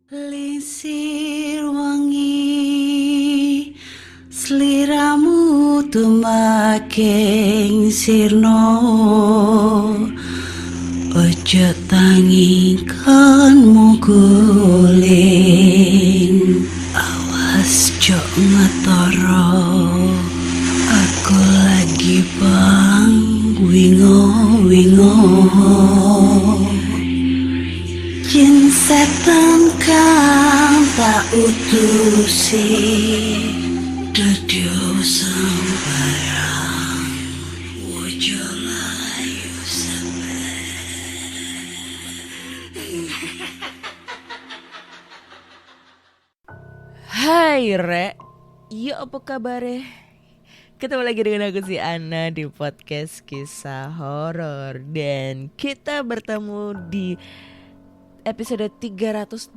Lisir wangi sliramu tumaking sirno ojo tangi kanmu guling awas jok ngetoro aku lagi bang wingo Jin setan kang tak utusi Dadyo sembarang Wojo layu Hai Re, ya apa kabar? Ketemu lagi dengan aku si Ana di podcast kisah horor. Dan kita bertemu di episode 318.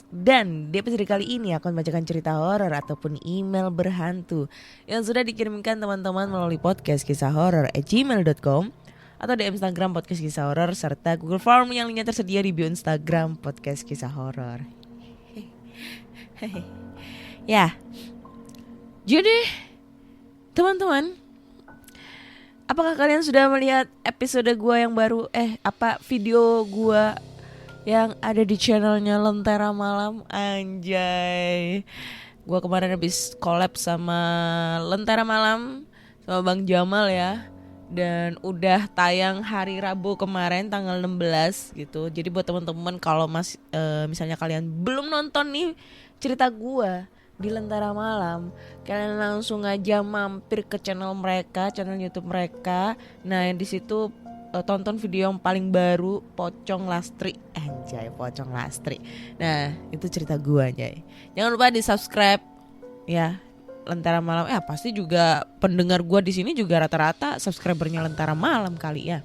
Dan di episode kali ini aku akan membacakan cerita horor ataupun email berhantu yang sudah dikirimkan teman-teman melalui podcast kisah horor@gmail.com atau di Instagram podcast kisah horor serta Google Form yang linknya tersedia di bio Instagram podcast kisah horor. Ya, jadi teman-teman, apakah kalian sudah melihat episode gua yang baru? Video gua yang ada di channelnya Lentera Malam? Anjay, gua kemarin habis collab sama Lentera Malam sama Bang Jamal ya. Dan udah tayang hari Rabu kemarin tanggal 16 gitu. Jadi buat teman-teman kalau misalnya kalian belum nonton nih cerita gua di Lentera Malam, kalian langsung aja mampir ke channel mereka, channel YouTube mereka. Nah, yang di situ tonton video yang paling baru, Pocong Lastri. Anjay, Pocong Lastri. Nah, itu cerita gua, anjay. Jangan lupa di-subscribe ya. Lentera Malam. Pasti juga pendengar gua di sini juga rata-rata subscribernya Lentera Malam kali ya.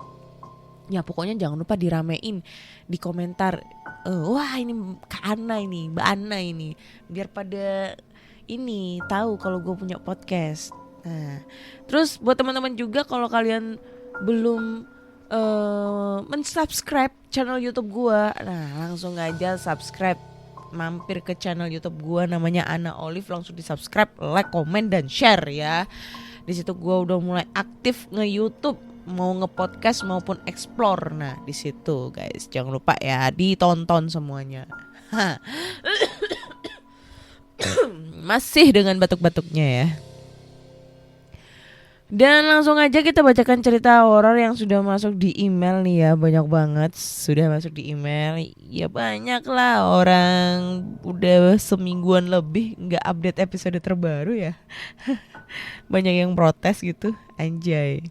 Ya pokoknya jangan lupa diramein di komentar. Wah ini Kak Ana ini, Mbak Ana ini, biar pada ini tahu kalau gue punya podcast. Nah, terus buat teman-teman juga kalau kalian belum mensubscribe channel YouTube gue, nah langsung aja subscribe, mampir ke channel YouTube gue namanya Ana Olive, langsung di subscribe, like, komen dan share ya. Di situ gue udah mulai aktif nge-YouTube, mau nge-podcast maupun explore. Nah, di situ guys, jangan lupa ya ditonton semuanya. Masih dengan batuk-batuknya ya. Dan langsung aja kita bacakan cerita horor yang sudah masuk di email nih ya. Banyak banget sudah masuk di email. Ya banyak lah, orang udah semingguan lebih gak update episode terbaru ya. Banyak yang protes gitu, anjay.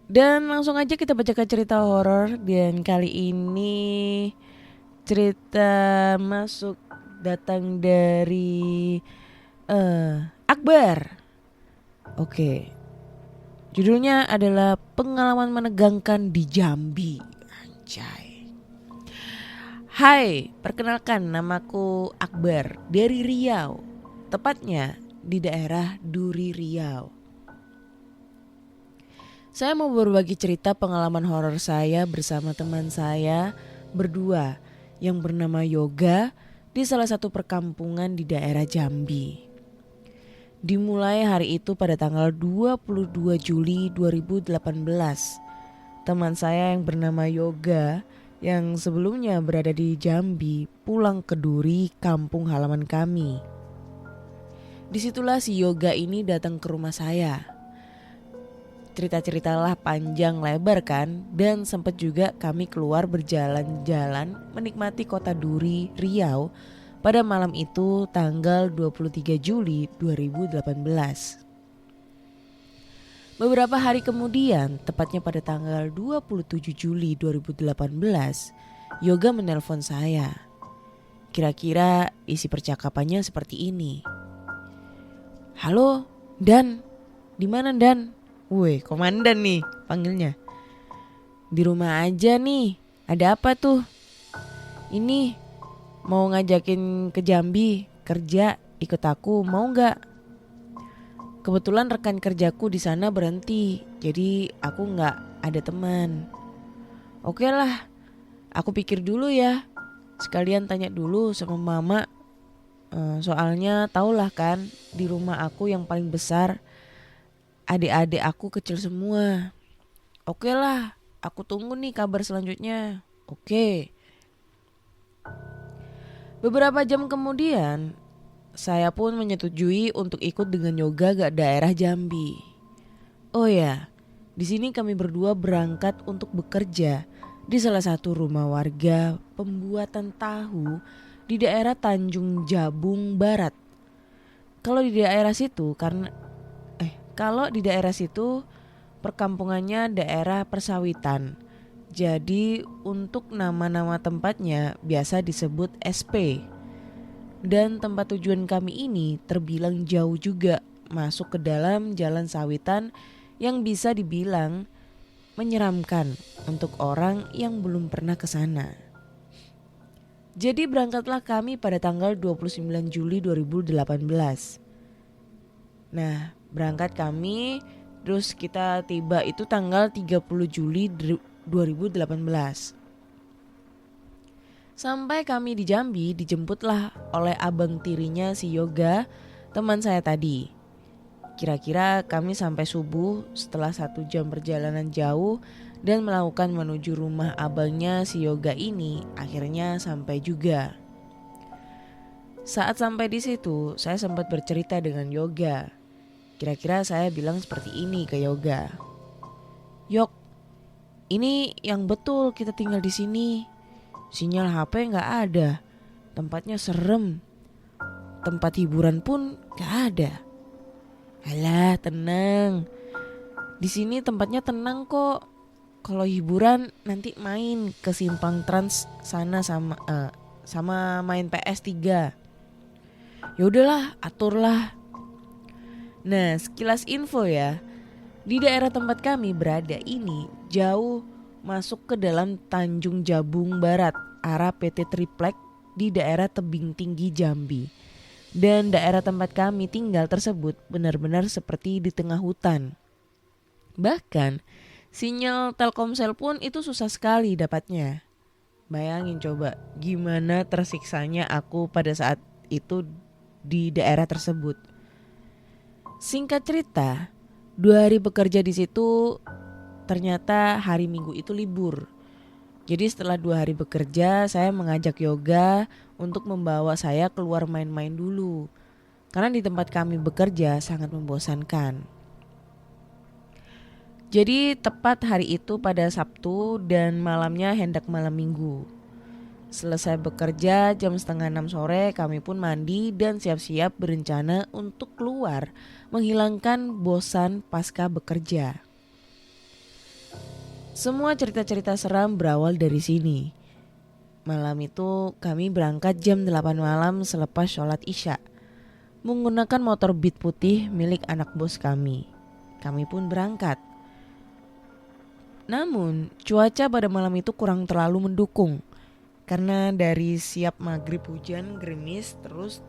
Dan langsung aja kita bacakan cerita horor. Dan kali ini cerita masuk datang dari Akbar. Oke. Judulnya adalah Pengalaman Menegangkan di Jambi. Anjay. Hai, perkenalkan namaku Akbar dari Riau. Tepatnya di daerah Duri Riau. Saya mau berbagi cerita pengalaman horor saya bersama teman saya berdua yang bernama Yoga di salah satu perkampungan di daerah Jambi. Dimulai hari itu pada tanggal 22 Juli 2018. Teman saya yang bernama Yoga yang sebelumnya berada di Jambi pulang ke Duri, kampung halaman kami. Disitulah si Yoga ini datang ke rumah saya. Cerita-ceritalah panjang lebar kan, dan sempat juga kami keluar berjalan-jalan menikmati kota Duri, Riau pada malam itu tanggal 23 Juli 2018. Beberapa hari kemudian, tepatnya pada tanggal 27 Juli 2018, Yoga menelpon saya. Kira-kira isi percakapannya seperti ini. Halo, Dan. Di mana Dan? Woi, komandan nih panggilnya. Di rumah aja nih. Ada apa tuh? Ini mau ngajakin ke Jambi kerja, ikut aku, mau nggak? Kebetulan rekan kerjaku di sana berhenti, jadi aku nggak ada teman. Oke lah, aku pikir dulu ya. sekalian tanya dulu sama mama. Soalnya tahulah kan, di rumah aku yang paling besar, adik-adik aku kecil semua. Oke lah, aku tunggu nih kabar selanjutnya. Oke. Beberapa jam kemudian, saya pun menyetujui untuk ikut dengan yoga ke daerah Jambi. Oh ya, di sini kami berdua berangkat untuk bekerja di salah satu rumah warga pembuatan tahu di daerah Tanjung Jabung Barat. Kalau di daerah situ perkampungannya daerah persawitan. Jadi untuk nama-nama tempatnya biasa disebut SP. Dan tempat tujuan kami ini terbilang jauh juga, masuk ke dalam jalan sawitan yang bisa dibilang menyeramkan untuk orang yang belum pernah ke sana. Jadi berangkatlah kami pada tanggal 29 Juli 2018. Nah, berangkat kami, terus kita tiba itu tanggal 30 Juli 2018. Sampai kami di Jambi, dijemputlah oleh abang tirinya si Yoga, teman saya tadi. Kira-kira kami sampai subuh setelah 1 jam perjalanan jauh dan melakukan menuju rumah abangnya si Yoga ini. Akhirnya sampai juga. Saat sampai di situ, saya sempat bercerita dengan Yoga. Kira-kira saya bilang seperti ini ke Yoga. Yok, ini yang betul kita tinggal di sini. Sinyal HP nggak ada, tempatnya serem, tempat hiburan pun nggak ada. Alah, tenang. Di sini tempatnya tenang kok. Kalau hiburan nanti main ke Simpang Trans sana sama main PS3. Ya udahlah, aturlah. Nah, sekilas info ya. Di daerah tempat kami berada ini jauh masuk ke dalam Tanjung Jabung Barat, arah PT Triplek di daerah tebing tinggi Jambi. Dan daerah tempat kami tinggal tersebut benar-benar seperti di tengah hutan. Bahkan sinyal Telkomsel pun itu susah sekali dapatnya. Bayangin coba gimana tersiksanya aku pada saat itu di daerah tersebut. Singkat cerita, 2 hari bekerja di situ, ternyata hari Minggu itu libur. Jadi setelah 2 hari bekerja, saya mengajak Yoga untuk membawa saya keluar main-main dulu. Karena di tempat kami bekerja sangat membosankan. Jadi tepat hari itu pada Sabtu dan malamnya hendak malam Minggu. Selesai bekerja jam 5:30 sore, kami pun mandi dan siap-siap berencana untuk keluar menghilangkan bosan pasca bekerja. Semua cerita-cerita seram berawal dari sini. Malam itu kami berangkat jam 8 malam selepas sholat Isya, menggunakan motor Beat putih milik anak bos kami. Kami pun berangkat. Namun cuaca pada malam itu kurang terlalu mendukung. Karena dari siap maghrib hujan gerimis terus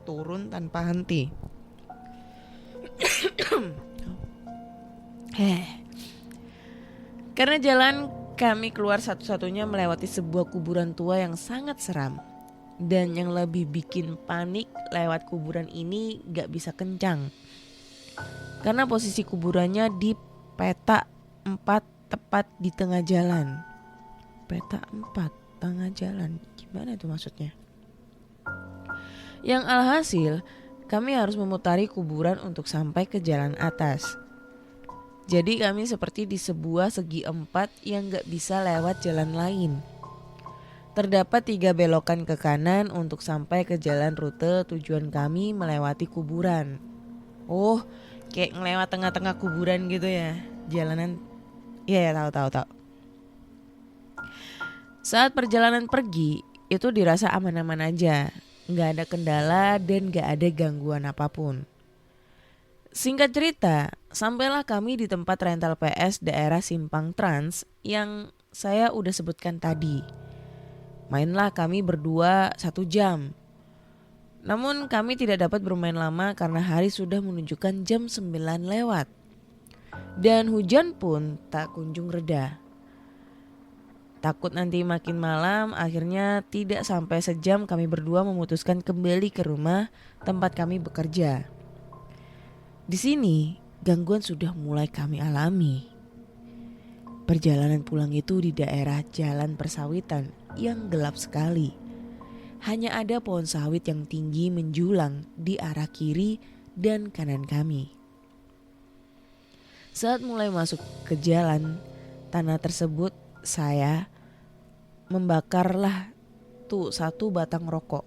turun tanpa henti. Karena jalan kami keluar satu-satunya melewati sebuah kuburan tua yang sangat seram. Dan yang lebih bikin panik, lewat kuburan ini gak bisa kencang. Karena posisi kuburannya di peta 4 tepat di tengah jalan. Peta 4 tengah jalan, gimana itu maksudnya? Yang alhasil kami harus memutari kuburan untuk sampai ke jalan atas. Jadi kami seperti di sebuah segi 4 yang gak bisa lewat jalan lain. Terdapat 3 belokan ke kanan untuk sampai ke jalan rute tujuan kami melewati kuburan. Oh, kayak ngelewat tengah-tengah kuburan gitu ya, jalanan. Iya ya, tahu. Saat perjalanan pergi, itu dirasa aman-aman aja. Gak ada kendala dan gak ada gangguan apapun. Singkat cerita, sampailah kami di tempat rental PS daerah Simpang Trans yang saya udah sebutkan tadi. Mainlah kami berdua 1 jam. Namun kami tidak dapat bermain lama karena hari sudah menunjukkan jam 9 lewat. Dan hujan pun tak kunjung reda. Takut nanti makin malam, akhirnya tidak sampai sejam kami berdua memutuskan kembali ke rumah tempat kami bekerja. Di sini, gangguan sudah mulai kami alami. Perjalanan pulang itu di daerah jalan persawitan yang gelap sekali. Hanya ada pohon sawit yang tinggi menjulang di arah kiri dan kanan kami. Saat mulai masuk ke jalan tanah tersebut, saya membakarlah tuh satu batang rokok.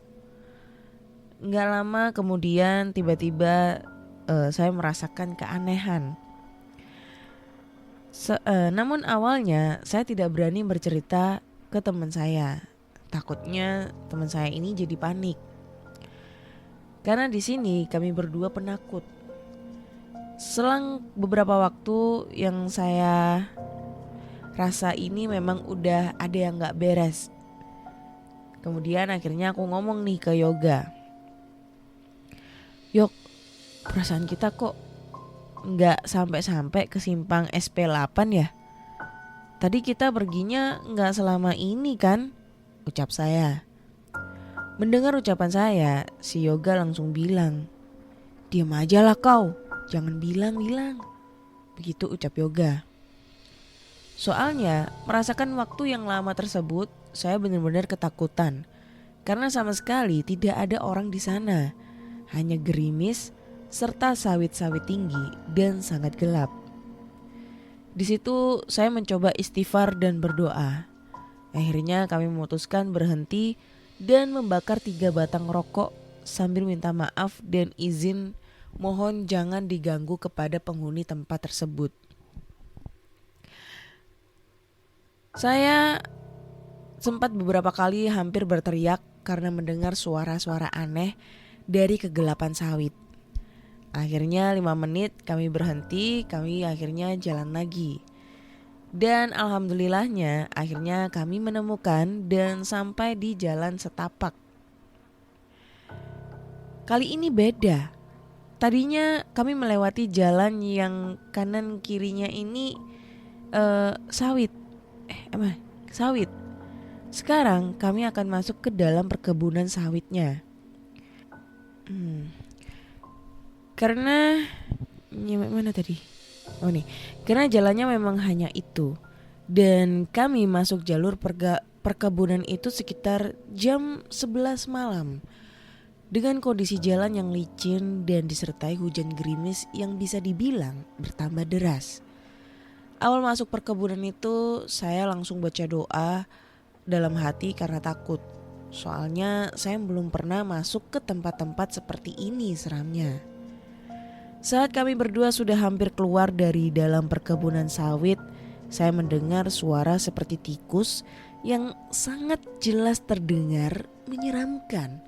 Nggak lama kemudian tiba-tiba saya merasakan keanehan. Namun awalnya saya tidak berani bercerita ke teman saya. Takutnya teman saya ini jadi panik. Karena di sini kami berdua penakut. Selang beberapa waktu yang saya rasa ini memang udah ada yang gak beres. Kemudian akhirnya aku ngomong nih ke Yoga. Yok, perasaan kita kok gak sampai-sampai ke simpang SP8 ya? Tadi kita perginya gak selama ini kan? Ucap saya. Mendengar ucapan saya, si Yoga langsung bilang, "Diam aja lah kau, jangan bilang-bilang." Begitu ucap Yoga. Soalnya merasakan waktu yang lama tersebut, saya benar-benar ketakutan. Karena sama sekali tidak ada orang di sana. Hanya gerimis serta sawit-sawit tinggi dan sangat gelap. Di situ saya mencoba istighfar dan berdoa. Akhirnya kami memutuskan berhenti dan membakar 3 batang rokok sambil minta maaf dan izin mohon jangan diganggu kepada penghuni tempat tersebut. Saya sempat beberapa kali hampir berteriak karena mendengar suara-suara aneh dari kegelapan sawit. Akhirnya 5 menit kami berhenti, kami akhirnya jalan lagi. Dan alhamdulillahnya akhirnya kami menemukan dan sampai di jalan setapak. Kali ini beda. Tadinya kami melewati jalan yang kanan kirinya ini sawit. Sawit. Sekarang kami akan masuk ke dalam perkebunan sawitnya. Karena mana tadi? Oh nih, karena jalannya memang hanya itu. Dan kami masuk jalur perkebunan itu sekitar jam 11 malam. Dengan kondisi jalan yang licin dan disertai hujan gerimis yang bisa dibilang bertambah deras. Awal masuk perkebunan itu saya langsung baca doa dalam hati karena takut. Soalnya saya belum pernah masuk ke tempat-tempat seperti ini seramnya. Saat kami berdua sudah hampir keluar dari dalam perkebunan sawit, saya mendengar suara seperti tikus yang sangat jelas terdengar menyeramkan.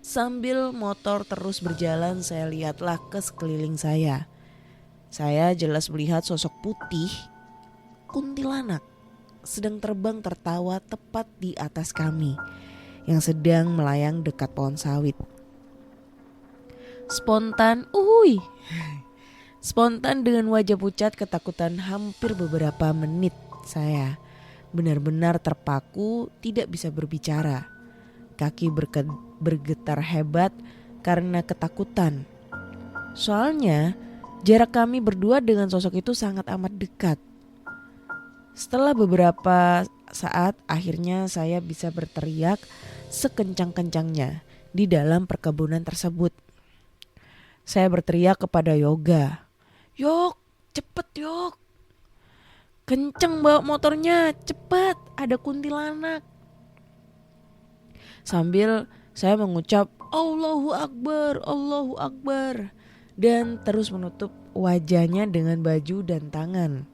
Sambil motor terus berjalan, saya lihatlah ke sekeliling saya. Saya jelas melihat sosok putih, kuntilanak, sedang terbang tertawa tepat di atas kami, yang sedang melayang dekat pohon sawit. Spontan dengan wajah pucat ketakutan hampir beberapa menit saya benar-benar terpaku tidak bisa berbicara. Kaki bergetar hebat karena ketakutan. Soalnya jarak kami berdua dengan sosok itu sangat amat dekat. Setelah beberapa saat akhirnya saya bisa berteriak sekencang-kencangnya di dalam perkebunan tersebut. Saya berteriak kepada Yoga. "Yok, cepet Yok. Kenceng bawa motornya, cepet, ada kuntilanak." Sambil saya mengucap Allahu Akbar, Allahu Akbar. Dan terus menutup wajahnya dengan baju dan tangan.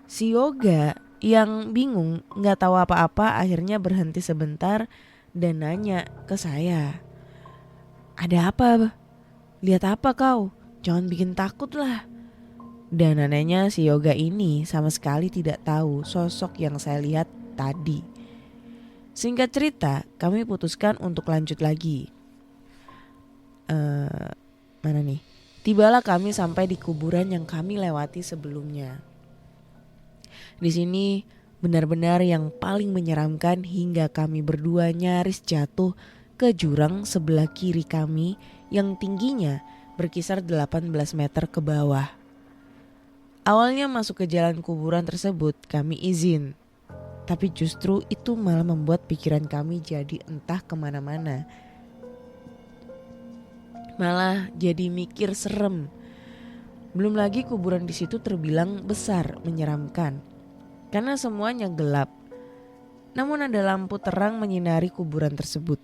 Si Yoga yang bingung gak tahu apa-apa akhirnya berhenti sebentar dan nanya ke saya. "Ada apa? Lihat apa kau? Jangan bikin takut lah." Dan anehnya si Yoga ini sama sekali tidak tahu sosok yang saya lihat tadi. Singkat cerita, kami putuskan untuk lanjut lagi. Mana nih? Tibalah kami sampai di kuburan yang kami lewati sebelumnya. Di sini Benar-benar yang paling menyeramkan hingga kami berdua nyaris jatuh ke jurang sebelah kiri kami yang tingginya berkisar 18 meter ke bawah. Awalnya masuk ke jalan kuburan tersebut kami izin, tapi justru itu malah membuat pikiran kami jadi entah kemana-mana. Malah jadi mikir serem. Belum lagi kuburan di situ terbilang besar, menyeramkan, karena semuanya gelap. Namun ada lampu terang menyinari kuburan tersebut.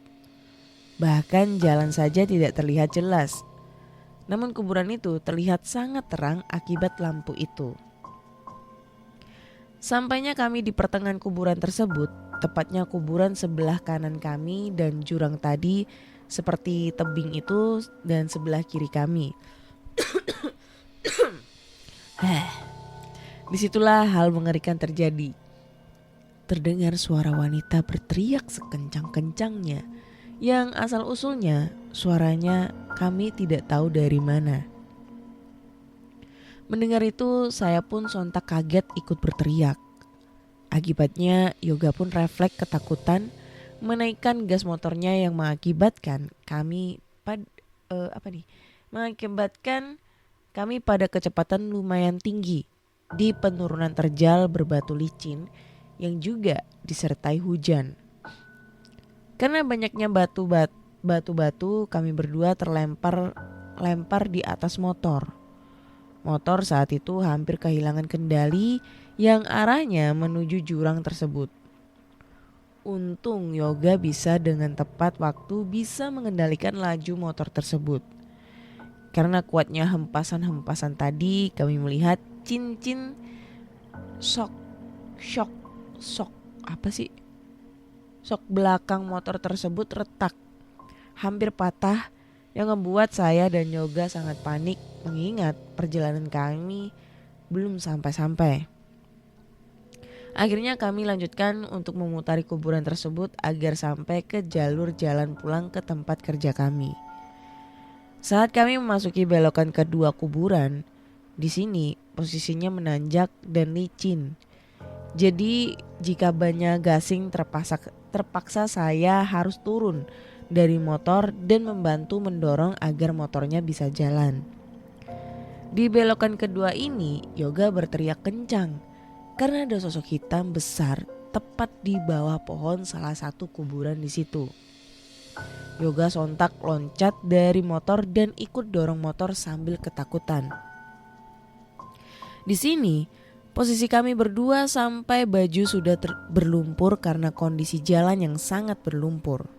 Bahkan jalan saja tidak terlihat jelas. Namun kuburan itu terlihat sangat terang akibat lampu itu. Sampainya kami di pertengahan kuburan tersebut, tepatnya kuburan sebelah kanan kami dan jurang tadi seperti tebing itu dan sebelah kiri kami. Disitulah hal mengerikan terjadi. Terdengar suara wanita berteriak sekencang-kencangnya, yang asal usulnya suaranya kami tidak tahu dari mana. Mendengar itu saya pun sontak kaget ikut berteriak. Akibatnya Yoga pun refleks ketakutan menaikkan gas motornya yang mengakibatkan kami pada kecepatan lumayan tinggi di penurunan terjal berbatu licin yang juga disertai hujan. Karena banyaknya batu-batu kami berdua terlempar di atas motor. Motor saat itu hampir kehilangan kendali yang arahnya menuju jurang tersebut. Untung Yoga bisa dengan tepat waktu bisa mengendalikan laju motor tersebut. Karena kuatnya hempasan-hempasan tadi kami melihat cincin sok belakang motor tersebut retak, hampir patah, yang membuat saya dan Yoga sangat panik mengingat perjalanan kami belum sampai-sampai. Akhirnya kami lanjutkan untuk memutari kuburan tersebut agar sampai ke jalur jalan pulang ke tempat kerja kami. Saat kami memasuki belokan kedua kuburan, di sini posisinya menanjak dan licin. Jadi jika banyak gasing terpaksa saya harus turun dari motor dan membantu mendorong agar motornya bisa jalan. Di belokan kedua ini Yoga berteriak kencang karena ada sosok hitam besar tepat di bawah pohon salah satu kuburan di situ. Yoga sontak loncat dari motor dan ikut dorong motor sambil ketakutan. Di sini posisi kami berdua sampai baju sudah berlumpur karena kondisi jalan yang sangat berlumpur.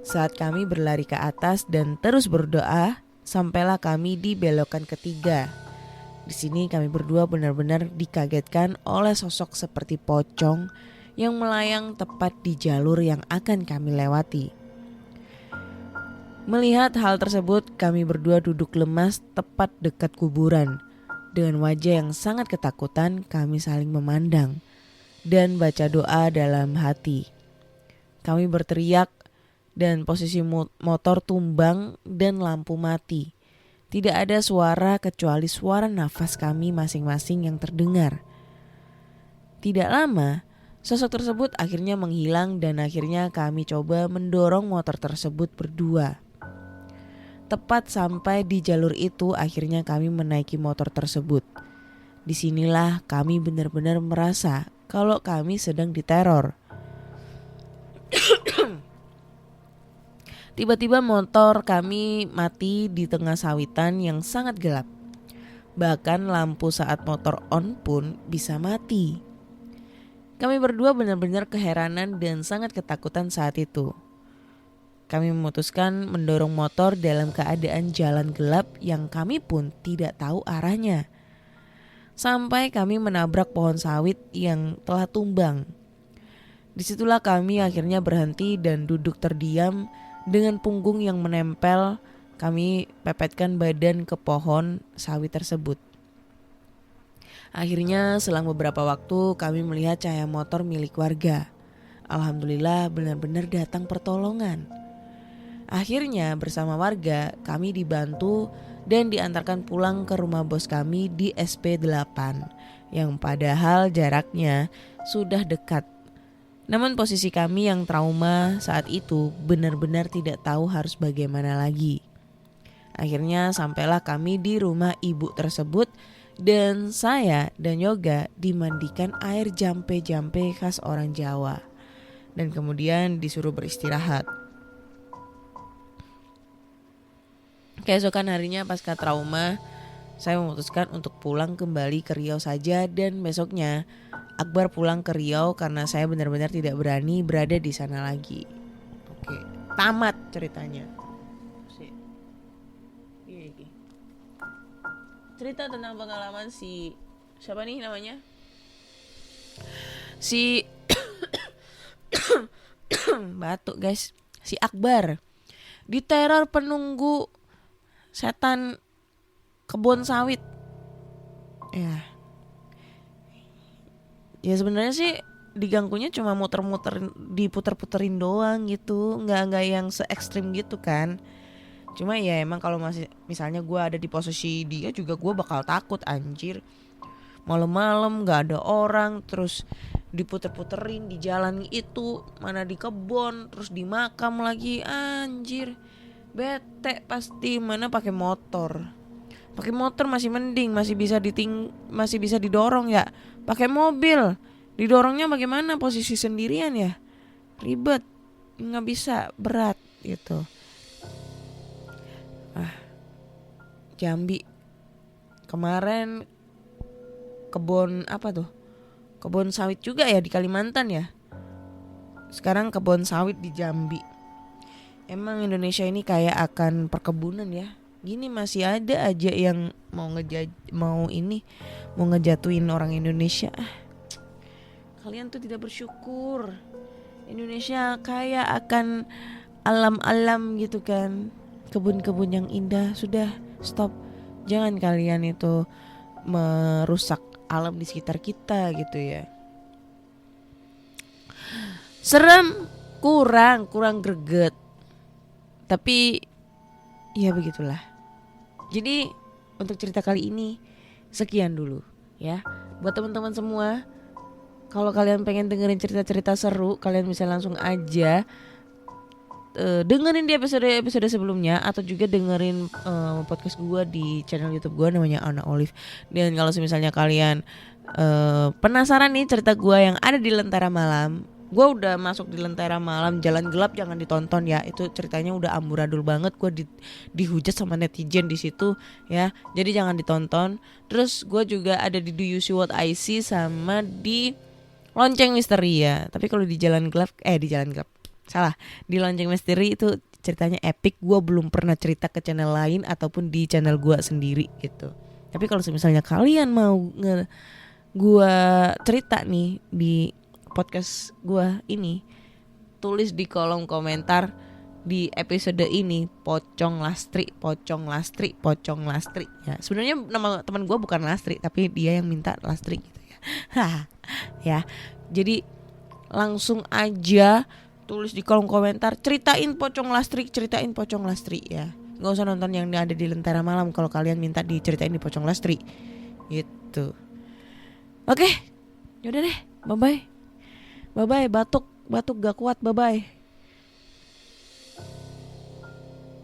Saat kami berlari ke atas dan terus berdoa, sampailah kami di belokan ketiga. Di sini kami berdua benar-benar dikagetkan oleh sosok seperti pocong yang melayang tepat di jalur yang akan kami lewati. Melihat hal tersebut, kami berdua duduk lemas tepat dekat kuburan. Dengan wajah yang sangat ketakutan, kami saling memandang dan baca doa dalam hati. Kami berteriak dan posisi motor tumbang dan lampu mati. Tidak ada suara kecuali suara nafas kami masing-masing yang terdengar. Tidak lama, sosok tersebut akhirnya menghilang dan akhirnya kami coba mendorong motor tersebut berdua. Tepat sampai di jalur itu akhirnya kami menaiki motor tersebut. Disinilah kami benar-benar merasa kalau kami sedang diteror. Tiba-tiba motor kami mati di tengah sawitan yang sangat gelap. Bahkan lampu saat motor on pun bisa mati. Kami berdua benar-benar keheranan dan sangat ketakutan saat itu. Kami memutuskan mendorong motor dalam keadaan jalan gelap yang kami pun tidak tahu arahnya. Sampai kami menabrak pohon sawit yang telah tumbang. Disitulah kami akhirnya berhenti dan duduk terdiam dengan punggung yang menempel. Kami pepetkan badan ke pohon sawit tersebut. Akhirnya selang beberapa waktu kami melihat cahaya motor milik warga. Alhamdulillah benar-benar datang pertolongan. Akhirnya bersama warga kami dibantu dan diantarkan pulang ke rumah bos kami di SP8 yang padahal jaraknya sudah dekat. Namun posisi kami yang trauma saat itu benar-benar tidak tahu harus bagaimana lagi. Akhirnya sampailah kami di rumah ibu tersebut dan saya dan Yoga dimandikan air jampe-jampe khas orang Jawa. Dan kemudian disuruh beristirahat. Keesokan harinya pasca trauma, saya memutuskan untuk pulang kembali ke Riau saja dan besoknya Akbar pulang ke Riau karena saya benar-benar tidak berani berada di sana lagi. Oke, tamat ceritanya. Cerita tentang pengalaman si siapa nih namanya? Si batuk guys, si Akbar diteror penunggu setan kebun sawit. Ya sebenarnya sih diganggunya cuma muter-muter, diputer-puterin doang gitu, nggak yang se ekstrim gitu kan. Cuma ya emang kalau masih misalnya gue ada di posisi dia juga gue bakal takut anjir. Malam-malam nggak ada orang, terus diputer-puterin di jalan itu, mana di kebun, terus di makam lagi, anjir. Bete pasti. Mana pakai motor. Pakai motor masih mending, masih bisa didorong ya. Pakai mobil, didorongnya bagaimana, posisi sendirian ya. Ribet, nggak bisa, berat gitu. Jambi kemarin kebun apa tuh? Kebun sawit juga ya di Kalimantan ya. Sekarang kebun sawit di Jambi. Emang Indonesia ini kayak akan perkebunan ya. Gini masih ada aja yang mau ngejatuhin orang Indonesia. Kalian tuh tidak bersyukur. Indonesia kayak akan alam-alam gitu kan. Kebun-kebun yang indah. Sudah, stop. Jangan kalian itu merusak alam di sekitar kita gitu ya. Serem, kurang greget. Tapi ya begitulah. Jadi untuk cerita kali ini sekian dulu ya. Buat teman-teman semua, kalau kalian pengen dengerin cerita-cerita seru, kalian bisa langsung aja dengerin di episode sebelumnya atau juga dengerin podcast gue di channel YouTube gue namanya Ana Olive. Dan kalau misalnya kalian penasaran nih cerita gue yang ada di Lentera Malam, gue udah masuk di Lentera Malam, Jalan Gelap, jangan ditonton ya. Itu ceritanya udah amburadul banget, gue dihujat sama netizen di situ ya. Jadi jangan ditonton. Terus gue juga ada di Do You See What I See sama di Lonceng Misteri ya. Tapi kalau di Jalan Gelap di Lonceng Misteri itu ceritanya epic. Gue belum pernah cerita ke channel lain ataupun di channel gue sendiri gitu. Tapi kalau misalnya kalian mau gue cerita nih di podcast gue ini, tulis di kolom komentar di episode ini Pocong Lastri ya. Sebenarnya nama teman gue bukan Lastri, tapi dia yang minta Lastri gitu ya. Ya, jadi langsung aja tulis di kolom komentar, ceritain Pocong Lastri ya. Gak usah nonton yang ada di Lentera Malam kalau kalian minta diceritain di Pocong Lastri gitu. Oke, yaudah deh, bye bye, batuk gak kuat, bye bye.